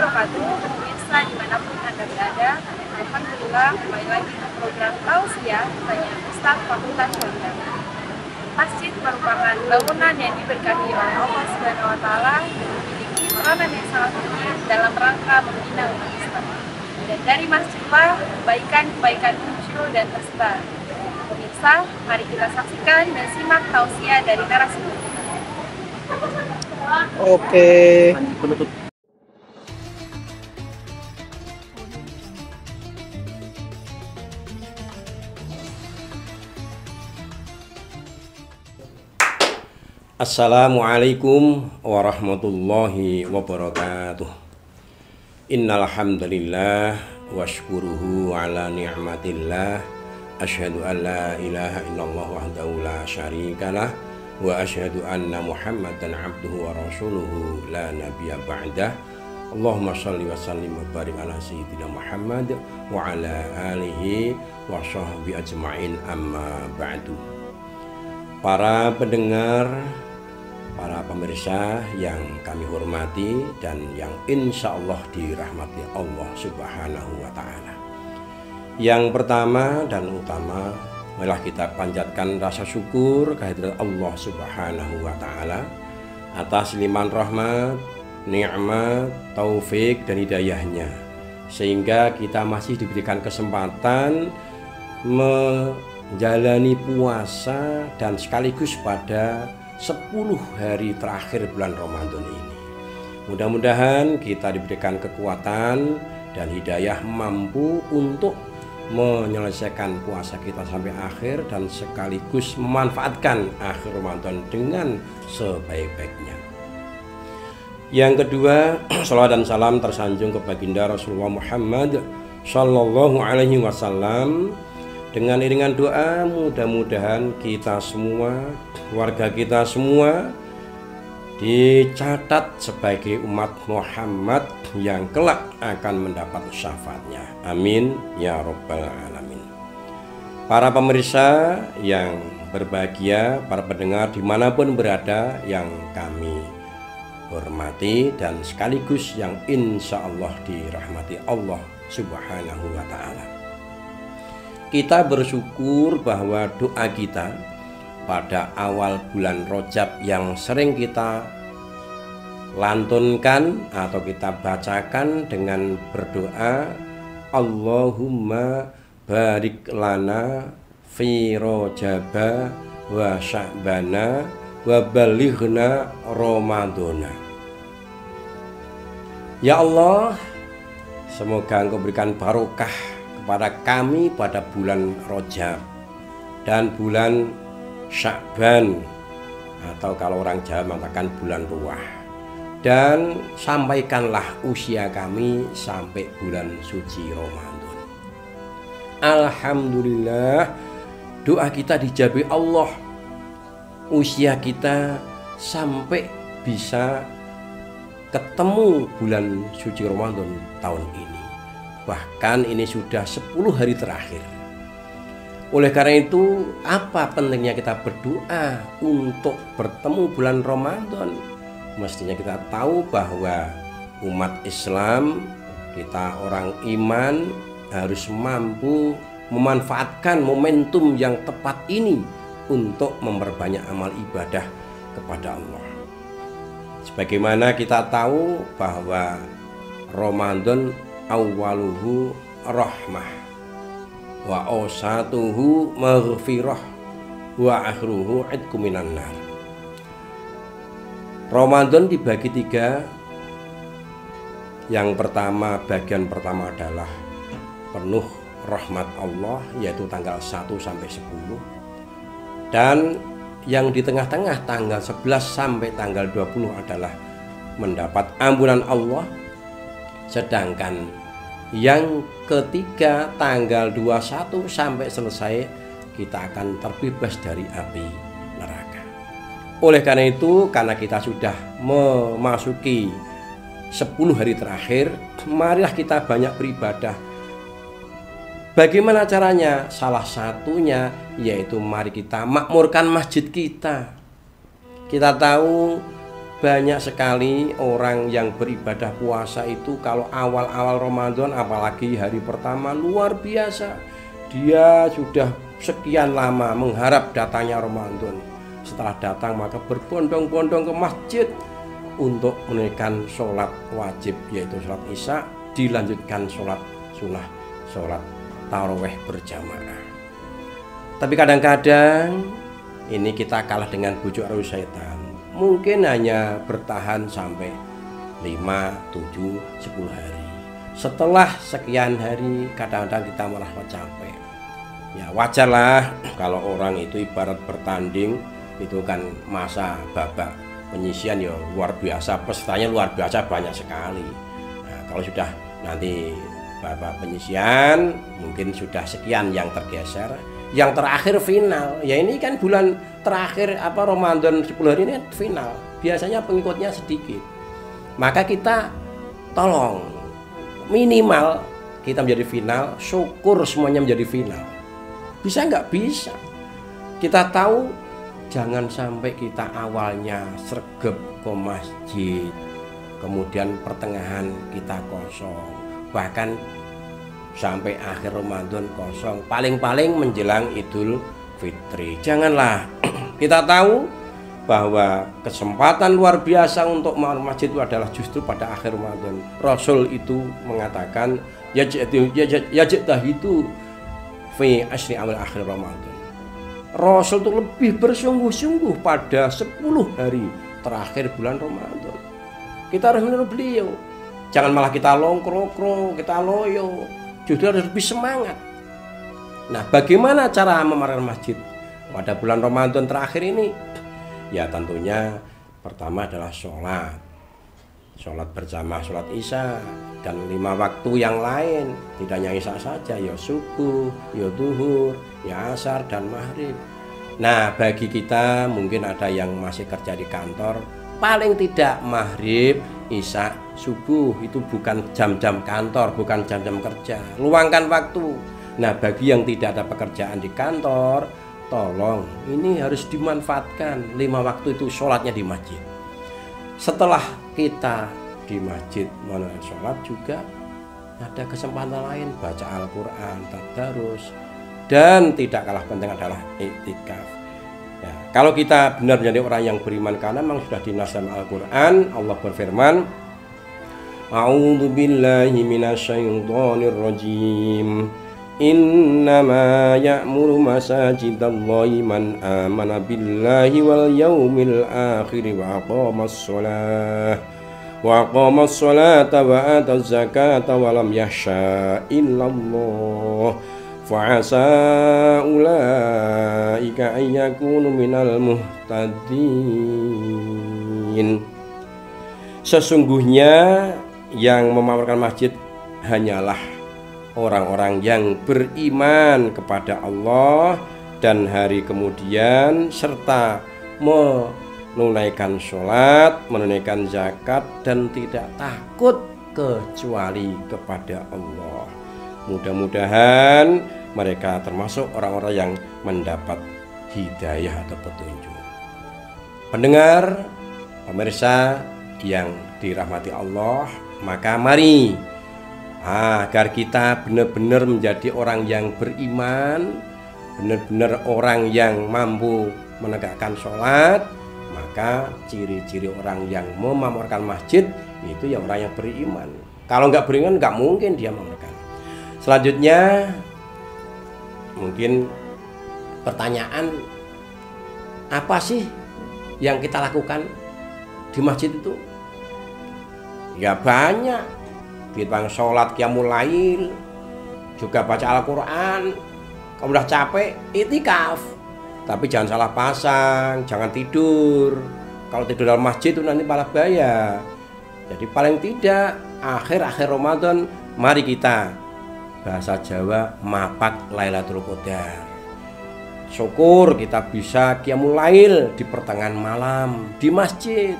wabarakatuh, pemirsa dimanapun Anda berada. Alhamdulillah, kembali lagi ke program Tausiah Tanya Ustaz Fakultas Syariah. Masjid merupakan bangunan yang diberkahi oleh Allah Subhanahu wa Ta'ala dan memiliki peranan yang sangat penting dalam rangka membina umat Islam. Dan dari masjidlah kebaikan-kebaikan muncul dan tersebar. Pemirsa, mari kita saksikan dan simak tausiah dari narasumber kita. Oke. Penutup. Assalamualaikum warahmatullahi wabarakatuh. Innal hamdalillah wa syukuruhu ala ni'matillah. Asyhadu an la ilaha illallah wahdahu la syarikalah wa asyhadu anna Muhammadan abduhu wa rasuluhu la nabiyya ba'dah. Allahumma shalli wa sallim wa barik ala sayyidina Muhammad wa ala alihi wa sahbihi ajma'in, amma ba'du. Para pendengar, para pemirsa yang kami hormati dan yang insya Allah dirahmati Allah Subhanahu wa Ta'ala. Yang pertama dan utama, marilah kita panjatkan rasa syukur kehadirat Allah Subhanahu wa Ta'ala atas limpahan rahmat, nikmat, taufik dan hidayahnya, sehingga kita masih diberikan kesempatan menjalani puasa dan sekaligus pada 10 hari terakhir bulan Ramadan ini. Mudah-mudahan kita diberikan kekuatan dan hidayah mampu untuk menyelesaikan puasa kita sampai akhir dan sekaligus memanfaatkan akhir Ramadan dengan sebaik-baiknya. Yang kedua, salawat dan salam tersanjung ke baginda Rasulullah Muhammad Sallallahu Alaihi Wasallam. Dengan iringan doa, mudah-mudahan kita semua, warga kita semua dicatat sebagai umat Muhammad yang kelak akan mendapat syafaatnya. Amin ya rabbal alamin. Para pemirsa yang berbahagia, para pendengar dimanapun berada yang kami hormati dan sekaligus yang insya Allah dirahmati Allah Subhanahu wa Ta'ala. Kita bersyukur bahwa doa kita pada awal bulan Rajab yang sering kita lantunkan atau kita bacakan dengan berdoa, Allahumma barik lana fi Rajaba wa Sya'bana wa balighna Ramadana. Ya Allah, semoga Engkau berikan barokah kepada kami pada bulan Rajab dan bulan Sya'ban, atau kalau orang Jawa mengatakan bulan Ruah, dan sampaikanlah usia kami sampai bulan suci Ramadan. Alhamdulillah, doa kita dijabi Allah. Usia kita sampai bisa ketemu bulan suci Ramadan tahun ini. Bahkan ini sudah 10 hari terakhir. Oleh karena itu, apa pentingnya kita berdoa untuk bertemu bulan Ramadan? Mestinya kita tahu bahwa umat Islam, kita orang iman, harus mampu memanfaatkan momentum yang tepat ini untuk memperbanyak amal ibadah kepada Allah. Sebagaimana kita tahu bahwa Ramadan awwaluhu rahmah wa awsatuhu maghfirah wa akhiruhu idku minan nar. Ramadan dibagi 3. Yang pertama, bagian pertama adalah penuh rahmat Allah, yaitu tanggal 1 sampai 10. Dan yang di tengah-tengah tanggal 11 sampai tanggal 20 adalah mendapat ampunan Allah. Sedangkan yang ketiga, tanggal 21 sampai selesai, kita akan terbebas dari api neraka. Oleh karena itu, karena kita sudah memasuki 10 hari terakhir, marilah kita banyak beribadah. Bagaimana caranya? Salah satunya yaitu mari kita makmurkan masjid kita. Kita tahu banyak sekali orang yang beribadah puasa itu kalau awal-awal Ramadan, apalagi hari pertama, luar biasa. Dia sudah sekian lama mengharap datangnya Ramadan. Setelah datang maka berbondong-bondong ke masjid untuk menunaikan sholat wajib, yaitu sholat Isya, dilanjutkan sholat sunnah, sholat taraweh berjamaah. Tapi kadang-kadang ini kita kalah dengan bujuk rayu setan. Mungkin hanya bertahan sampai 5, 7, 10 hari. Setelah sekian hari kadang-kadang kita malah capek. Ya wajarlah kalau orang itu ibarat bertanding, itu kan masa babak penyisian ya luar biasa, pesertanya luar biasa banyak sekali. Nah, kalau sudah nanti babak penyisian mungkin sudah sekian yang tergeser, yang terakhir final. Ya ini kan bulan terakhir Ramadan 10 hari ini final. Biasanya pengikutnya sedikit. Maka kita tolong minimal kita menjadi final, syukur semuanya menjadi final. Bisa nggak? Bisa. Kita tahu jangan sampai kita awalnya sregep ke masjid, kemudian pertengahan kita kosong, bahkan sampai akhir Ramadan kosong, paling-paling menjelang Idul Fitri. Janganlah. Kita tahu bahwa kesempatan luar biasa untuk masjid itu adalah justru pada akhir Ramadan. Rasul itu mengatakan yajtahidu fi asri awal akhir Ramadan. Rasul itu lebih bersungguh-sungguh pada 10 hari terakhir bulan Ramadan. Kita harus meniru beliau. Jangan malah kita longkrong, kita loyo. Justru harus lebih semangat. Nah, bagaimana cara memarkan masjid pada bulan Ramadan terakhir ini? Ya tentunya pertama adalah sholat berjamaah, sholat Isya, dan 5 waktu yang lain. Tidak hanya Isya saja, ya subuh, ya duhur, ya asar, dan maghrib. Nah, bagi kita mungkin ada yang masih kerja di kantor, paling tidak maghrib, Isya, subuh itu bukan jam-jam kantor, bukan jam-jam kerja. Luangkan waktu. Nah, bagi yang tidak ada pekerjaan di kantor, tolong ini harus dimanfaatkan 5 waktu itu sholatnya di masjid. Setelah kita di masjid menunaikan sholat juga ada kesempatan lain, baca Al-Quran, tadarus, dan tidak kalah penting adalah iktikaf. Ya, kalau kita benar menjadi orang yang beriman, karena memang sudah dinasam Al-Quran, Allah berfirman, A'udzu billahi minasyaitonir rajim. Innama ya'muru masajidallahi man amana billahi wal yaumil akhir wa aqamas sholata wa ataz zakata wa lam yakhsha illallah fa'asa ulaika an yakunu minal muhtadin. Sesungguhnya yang memamerkan masjid hanyalah orang-orang yang beriman kepada Allah dan hari kemudian, serta menunaikan sholat, menunaikan zakat, dan tidak takut kecuali kepada Allah. Mudah-mudahan mereka termasuk orang-orang yang mendapat hidayah atau petunjuk. Pendengar, pemirsa yang dirahmati Allah, maka mari agar kita benar-benar menjadi orang yang beriman, benar-benar orang yang mampu menegakkan sholat. Maka ciri-ciri orang yang memamerkan masjid itu ya orang yang beriman. Kalau nggak beriman nggak mungkin dia memamerkan. Selanjutnya mungkin pertanyaan, apa sih yang kita lakukan di masjid itu? Ya banyak. Kita sholat qiyamul lail, juga baca Al-Quran. Kalau udah capek, iktikaf. Tapi jangan salah pasang, jangan tidur. Kalau tidur dalam masjid itu nanti malah bahaya. Jadi paling tidak akhir-akhir Ramadan, mari kita, bahasa Jawa, mapak Lailatul Qadar. Syukur kita bisa qiyamul lail di pertengahan malam di masjid.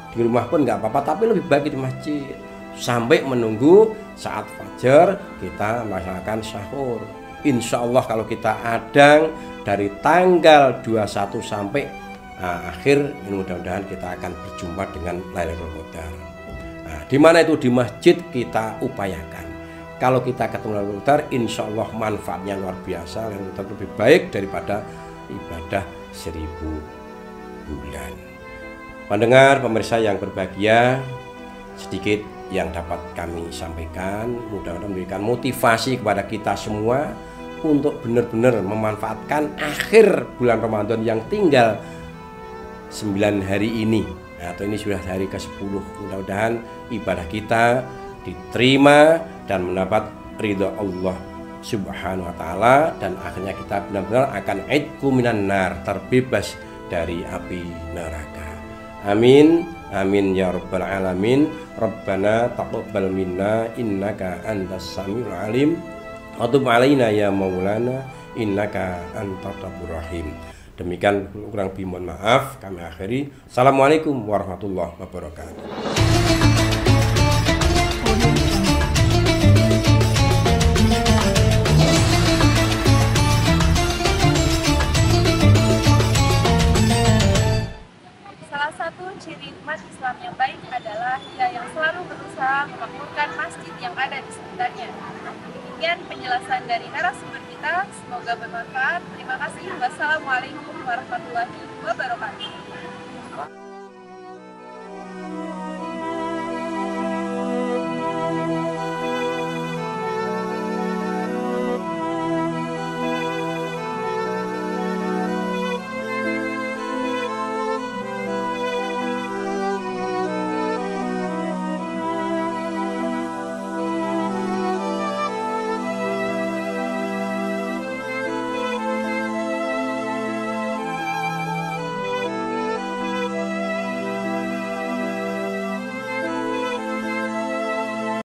Di rumah pun nggak apa-apa, tapi lebih baik di masjid. Sampai menunggu saat fajar kita melaksanakan sahur. Insya Allah kalau kita adang dari tanggal 21 sampai akhir mudah-mudahan kita akan berjumpa dengan Lailatul Qadar. Nah, di mana itu? Di masjid kita upayakan. Kalau kita ketemu Lailatul Qadar, insya Allah manfaatnya luar biasa, Lailatul Qadar lebih baik daripada ibadah 1000 bulan. Pendengar, pemirsa yang berbahagia, sedikit yang dapat kami sampaikan, mudah-mudahan memberikan motivasi kepada kita semua untuk benar-benar memanfaatkan akhir bulan Ramadan yang tinggal 9 hari ini, atau ini sudah hari ke-10. Mudah-mudahan ibadah kita diterima dan mendapat ridha Allah Subhanahu wa ta'ala, dan akhirnya kita benar-benar akan idku minan nar, terbebas dari api neraka. Amin. Amin ya rabbal alamin. Rabbana taqabbal minna innaka antas samiul alim wa tub alaina ya maulana innaka antat tawwabur rahim. Demikian, kurang lebih mohon maaf, kami akhiri. Assalamualaikum warahmatullahi wabarakatuh. Salah satu ciri umat Islam yang baik adalah ia yang selalu berusaha memakmurkan masjid yang ada di sekitarnya. Demikian penjelasan dari narasumber kita, semoga bermanfaat. Terima kasih. Wassalamualaikum warahmatullahi wabarakatuh.